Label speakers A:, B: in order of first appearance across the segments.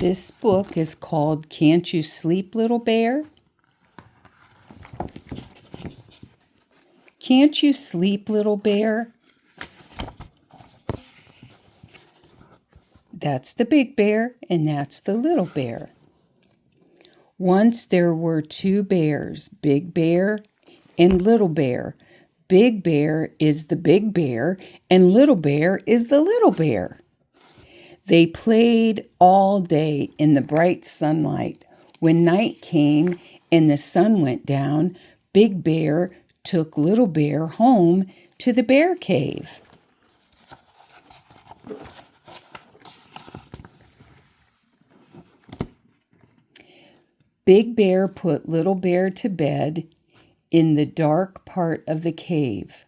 A: This book is called Can't You Sleep, Little Bear? Can't you sleep, little bear? That's the big bear, and that's the little bear. Once there were two bears, Big Bear and Little Bear. Big Bear is the big bear, and Little Bear is the little bear. They played all day in the bright sunlight. When night came and the sun went down, Big Bear took Little Bear home to the bear cave. Big Bear put Little Bear to bed in the dark part of the cave.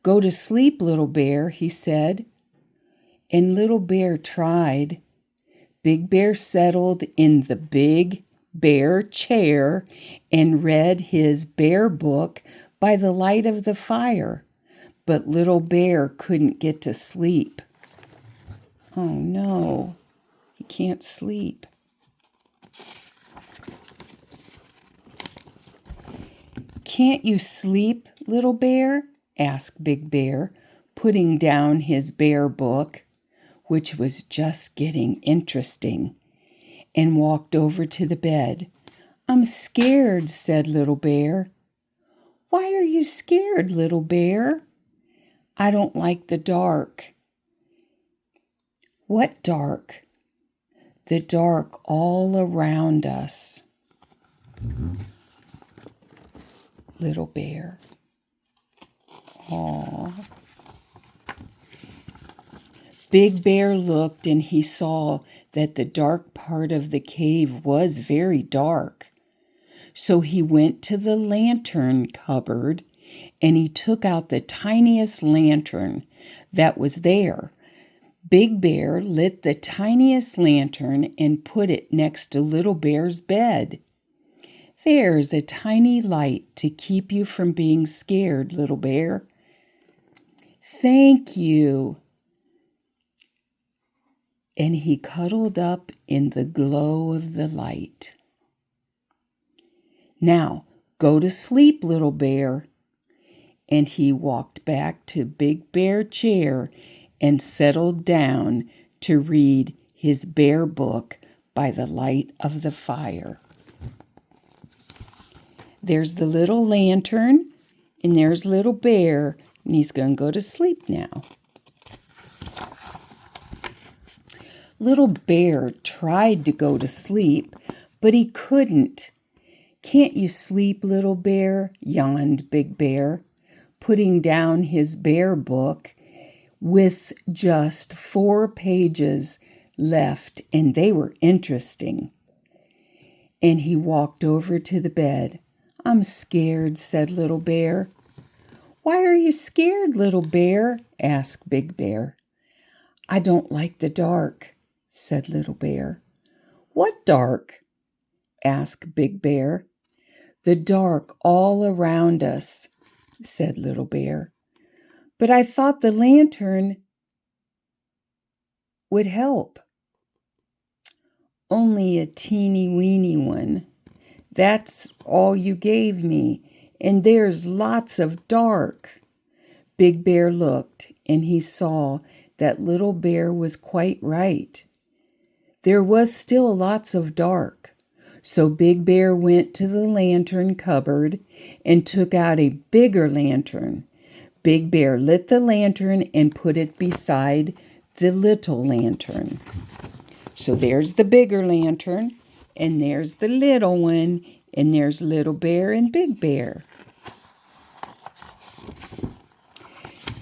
A: "Go to sleep, Little Bear," he said. And Little Bear tried. Big Bear settled in the big bear chair and read his bear book by the light of the fire. But Little Bear couldn't get to sleep. Oh no, he can't sleep. "Can't you sleep, Little Bear?" asked Big Bear, putting down his bear book, which was just getting interesting, and walked over to the bed. "I'm scared," said Little Bear. "Why are you scared, Little Bear?" "I don't like the dark." "What dark?" "The dark all around us." Little Bear. Aw. Big Bear looked and he saw that the dark part of the cave was very dark. So he went to the lantern cupboard and he took out the tiniest lantern that was there. Big Bear lit the tiniest lantern and put it next to Little Bear's bed. "There's a tiny light to keep you from being scared, Little Bear." "Thank you." And he cuddled up in the glow of the light. "Now, go to sleep, Little Bear." And he walked back to Big Bear chair and settled down to read his bear book by the light of the fire. There's the little lantern, and there's Little Bear, and he's going to go to sleep now. Little Bear tried to go to sleep, but he couldn't. "Can't you sleep, Little Bear?" yawned Big Bear, putting down his bear book with just 4 pages left, and they were interesting. And he walked over to the bed. "I'm scared," said Little Bear. "Why are you scared, Little Bear?" asked Big Bear. "I don't like the dark," said Little Bear. "What dark?" asked Big Bear. "The dark all around us," said Little Bear. "But I thought the lantern would help." "Only a teeny-weeny one. That's all you gave me, and there's lots of dark." Big Bear looked, and he saw that Little Bear was quite right. There was still lots of dark. So Big Bear went to the lantern cupboard and took out a bigger lantern. Big Bear lit the lantern and put it beside the little lantern. So there's the bigger lantern, and there's the little one, and there's Little Bear and Big Bear.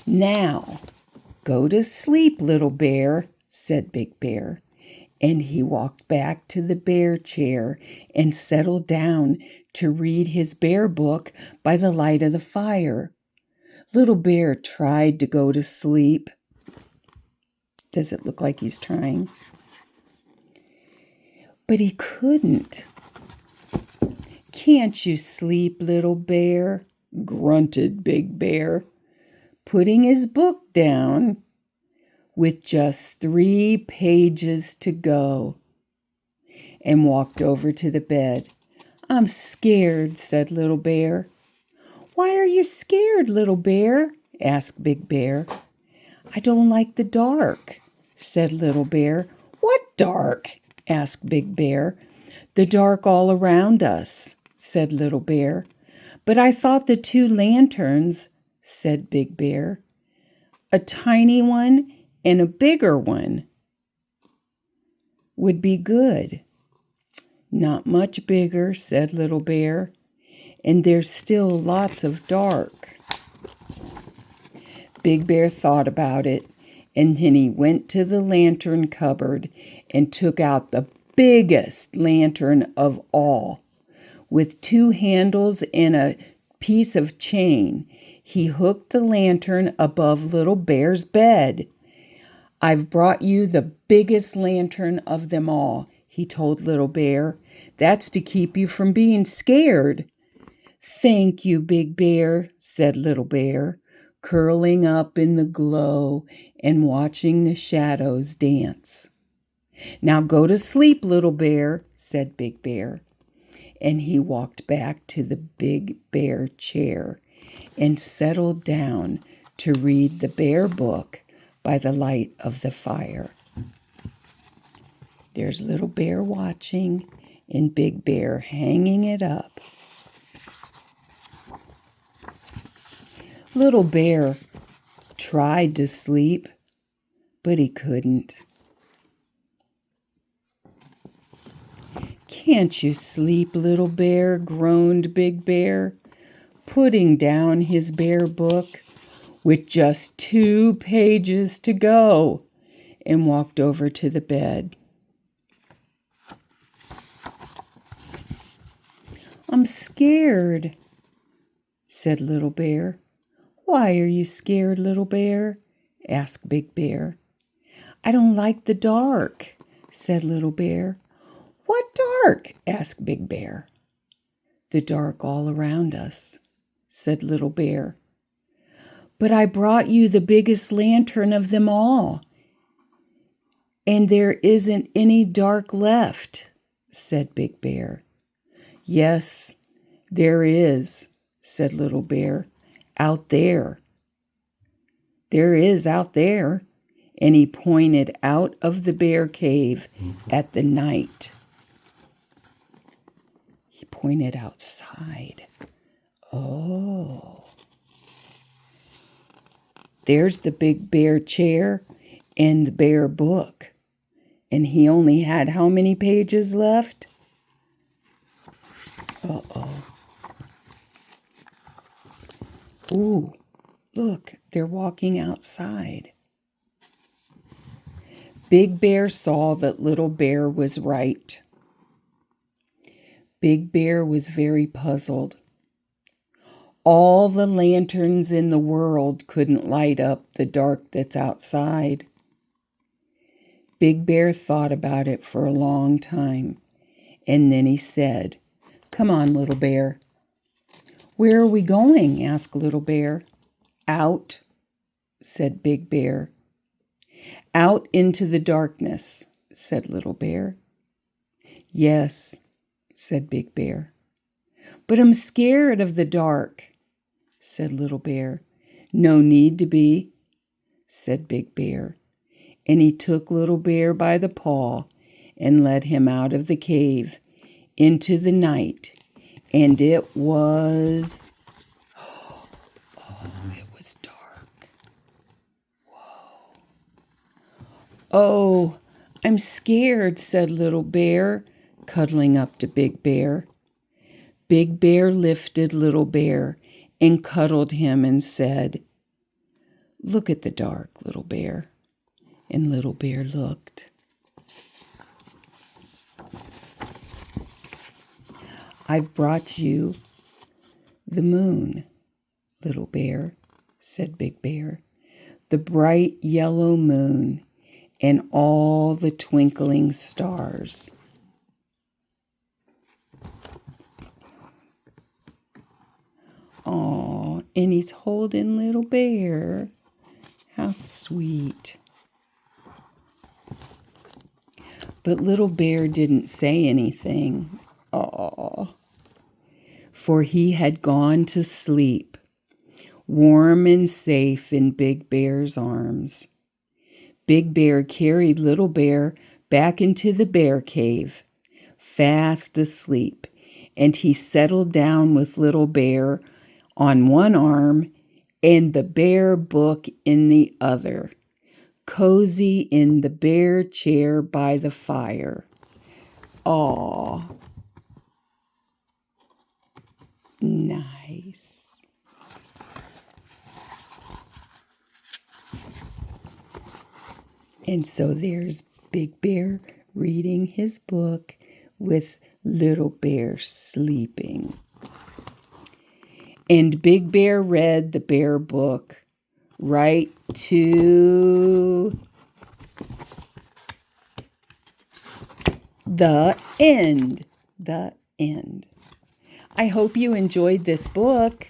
A: "Now, go to sleep, Little Bear," said Big Bear. And he walked back to the bear chair and settled down to read his bear book by the light of the fire. Little Bear tried to go to sleep. Does it look like he's trying? But he couldn't. "Can't you sleep, Little Bear?" grunted Big Bear, putting his book down with just 3 pages to go. and walked over to the bed. I'm scared, said Little Bear. Why are you scared, Little Bear? Asked Big Bear. I don't like the dark, said Little Bear. What dark? Asked Big Bear. The dark all around us, said Little Bear. But I thought the 2 lanterns, said Big Bear. A tiny one and a bigger one would be good. Not much bigger, said Little Bear, and there's still lots of dark. Big Bear thought about it, and then he went to the lantern cupboard and took out the biggest lantern of all. With 2 handles and a piece of chain, he hooked the lantern above Little Bear's bed. I've brought you the biggest lantern of them all, he told Little Bear. That's to keep you from being scared. Thank you, Big Bear, said Little Bear, curling up in the glow and watching the shadows dance. Now go to sleep, Little Bear, said Big Bear. And he walked back to the Big Bear chair and settled down to read the Bear book by the light of the fire. There's Little Bear watching and Big Bear hanging it up. Little Bear tried to sleep, but he couldn't. Can't you sleep, Little Bear? Groaned Big Bear, putting down his bear book with just 2 pages to go, and walked over to the bed. I'm scared, said Little Bear. Why are you scared, Little Bear? Asked Big Bear. I don't like the dark, said Little Bear. What dark? Asked Big Bear. The dark all around us, said Little Bear. But I brought you the biggest lantern of them all, and there isn't any dark left, said Big Bear. Yes, there is, said Little Bear. Out there. There is out there. And he pointed out of the bear cave at the night. He pointed outside. Oh. There's the Big Bear chair and the bear book. And he only had how many pages left? Uh-oh. Ooh, look, they're walking outside. Big Bear saw that Little Bear was right. Big Bear was very puzzled. All the lanterns in the world couldn't light up the dark that's outside. Big Bear thought about it for a long time, and then he said, Come on, Little Bear. Where are we going? Asked Little Bear. Out, said Big Bear. Out into the darkness, said Little Bear. Yes, said Big Bear. But I'm scared of the dark, said Little Bear. No need to be, said Big Bear. And he took Little Bear by the paw and led him out of the cave into the night. And it was dark. Whoa. Oh, I'm scared, said Little Bear, cuddling up to Big Bear. Big Bear lifted Little Bear and cuddled him and said, Look at the dark, Little Bear. And Little Bear looked. I've brought you the moon, Little Bear, said Big Bear. The bright yellow moon and all the twinkling stars. Aw, and he's holding Little Bear. How sweet. But Little Bear didn't say anything. Aww. For he had gone to sleep, warm and safe in Big Bear's arms. Big Bear carried Little Bear back into the bear cave, fast asleep, and he settled down with Little Bear on one arm and the bear book in the other, cozy in the bear chair by the fire. Aw, nice. And so there's Big Bear reading his book with Little Bear sleeping. And Big Bear read the bear book right to the end. The end. I hope you enjoyed this book.